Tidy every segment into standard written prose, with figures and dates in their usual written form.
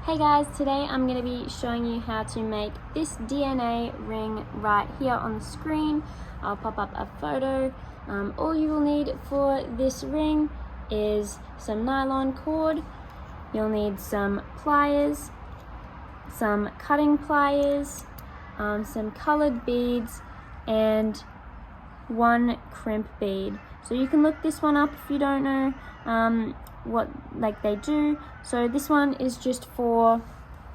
Hey guys, today I'm going to be showing you how to make this DNA ring right here on the screen. I'll pop up a photo. All you will need for this ring is some nylon cord. You'll need some pliers, some cutting pliers, some colored beads, and one crimp bead. So you can look this one up if you don't know what they do. So this one is just for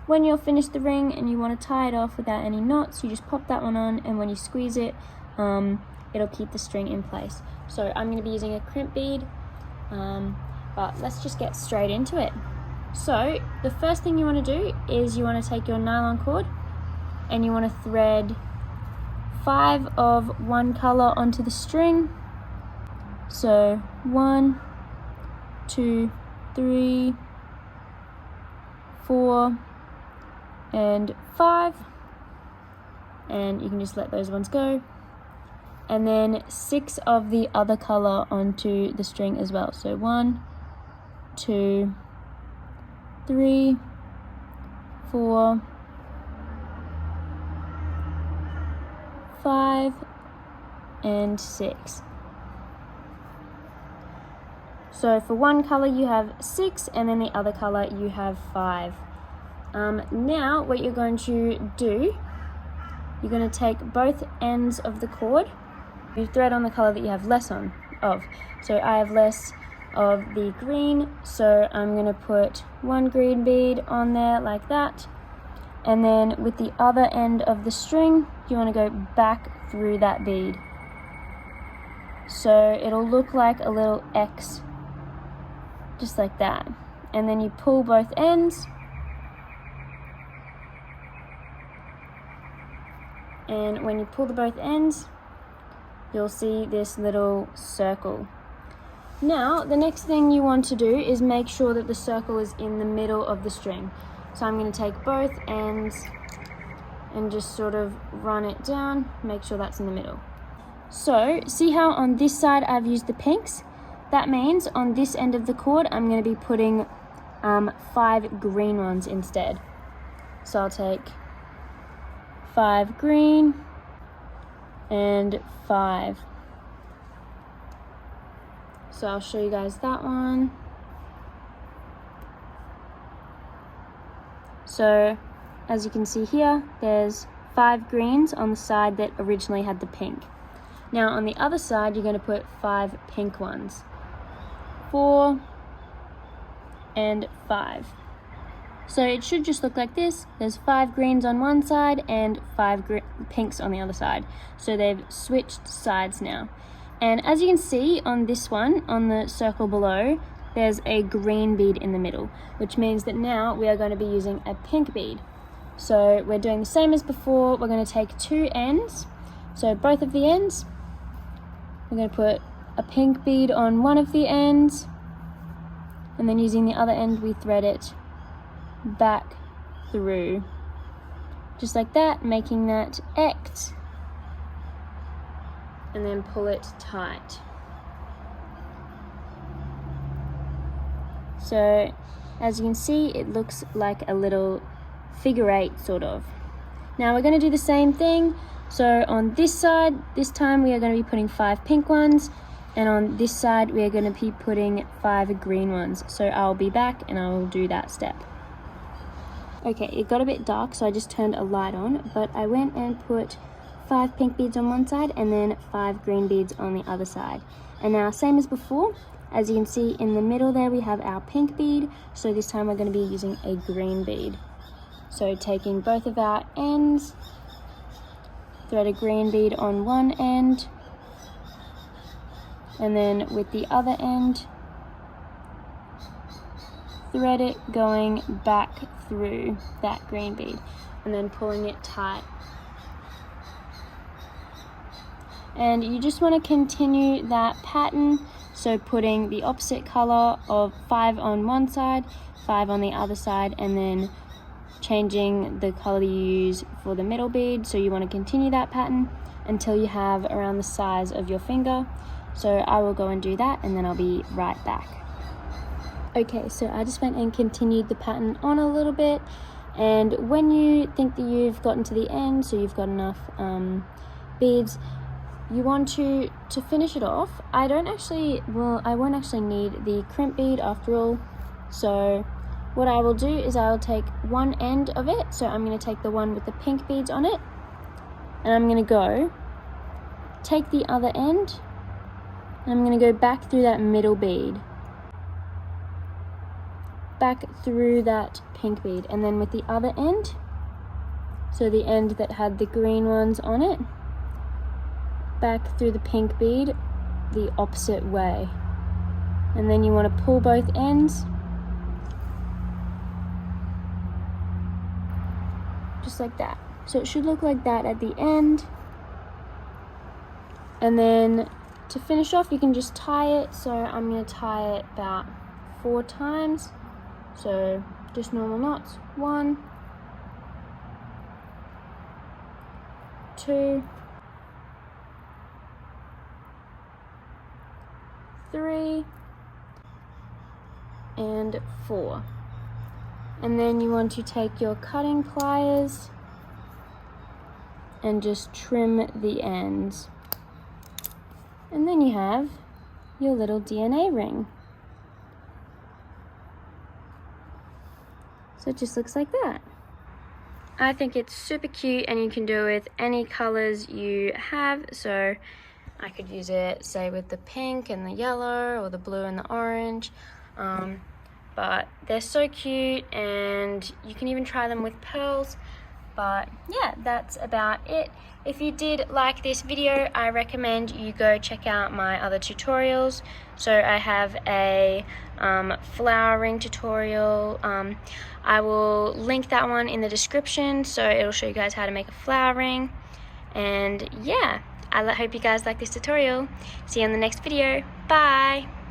when you're finished the ring and you want to tie it off without any knots. You just pop that one on, and when you squeeze it, it'll keep the string in place. So I'm going to be using a crimp bead, but let's just get straight into it. So the first thing you want to do is you want to take your nylon cord and you want to thread 5 of one color onto the string. So 1, 2, 3, 4, and 5, and you can just let those ones go, and then 6 of the other color onto the string as well. So 1, 2, 3, 4, 5, and 6. So for one color you have 6, and then the other color you have 5. Now what you're going to do, you're going to take both ends of the cord. You thread on the color that you have less of. So I have less of the green, so I'm going to put one green bead on there like that. And then with the other end of the string, you want to go back through that bead. So it'll look like a little X, just like that. And then you pull both ends, and when you pull both ends, you'll see this little circle. Now the next thing you want to do is make sure that the circle is in the middle of the string. So I'm going to take both ends and just sort of run it down, make sure that's in the middle. So see how on this side I've used the pinks? That means on this end of the cord I'm going to be putting 5 green ones instead. So I'll take 5 green and 5. So I'll show you guys that one. So as you can see here, there's 5 greens on the side that originally had the pink. Now on the other side you're going to put 5 pink ones. 4 and 5. So it should just look like this. There's 5 greens on one side and 5 pinks on the other side. So they've switched sides now. And as you can see on this one, on the circle below, there's a green bead in the middle, which means that now we are going to be using a pink bead. So we're doing the same as before. We're going to take 2 ends. So both of the ends, we're going to put a pink bead on one of the ends, and then using the other end we thread it back through, just like that, making that X, and then pull it tight. So as you can see, it looks like a little figure 8 sort of. Now we're going to do the same thing. So on this side, this time we are going to be putting 5 pink ones, and on this side we are going to be putting 5 green ones. So I'll be back and I will do that step. Okay, it got a bit dark, so I just turned a light on, but I went and put 5 pink beads on one side and then 5 green beads on the other side. And now same as before, as you can see in the middle there we have our pink bead, so this time we're going to be using a green bead. So taking both of our ends, thread a green bead on one end, and then with the other end, thread it going back through that green bead, and then pulling it tight. And you just want to continue that pattern, so putting the opposite color of 5 on one side, 5 on the other side, and then changing the color you use for the middle bead. So you want to continue that pattern until you have around the size of your finger. So I will go and do that, and then I'll be right back. Okay, so I just went and continued the pattern on a little bit, and when you think that you've gotten to the end, so you've got enough beads, you want to finish it off. I won't actually need the crimp bead after all, so what I will do is I'll take one end of it, so I'm going to take the one with the pink beads on it, and I'm going to take the other end, and I'm going to go back through that middle bead, back through that pink bead, and then with the other end, so the end that had the green ones on it, back through the pink bead the opposite way, and then you want to pull both ends just like that. So it should look like that at the end, and then to finish off you can just tie it. So I'm going to tie it about 4 times, so just normal knots. 1, 2, 3, and 4. And then you want to take your cutting pliers and just trim the ends. And then you have your little DNA ring. So it just looks like that. I think it's super cute, and you can do it with any colors you have. So I could use it, say, with the pink and the yellow, or the blue and the orange. But they're so cute, and you can even try them with pearls. But yeah, that's about it. If you did like this video, I recommend you go check out my other tutorials. So I have a flower ring tutorial. I will link that one in the description, so it'll show you guys how to make a flower ring. And yeah, I hope you guys like this tutorial. See you in the next video. Bye!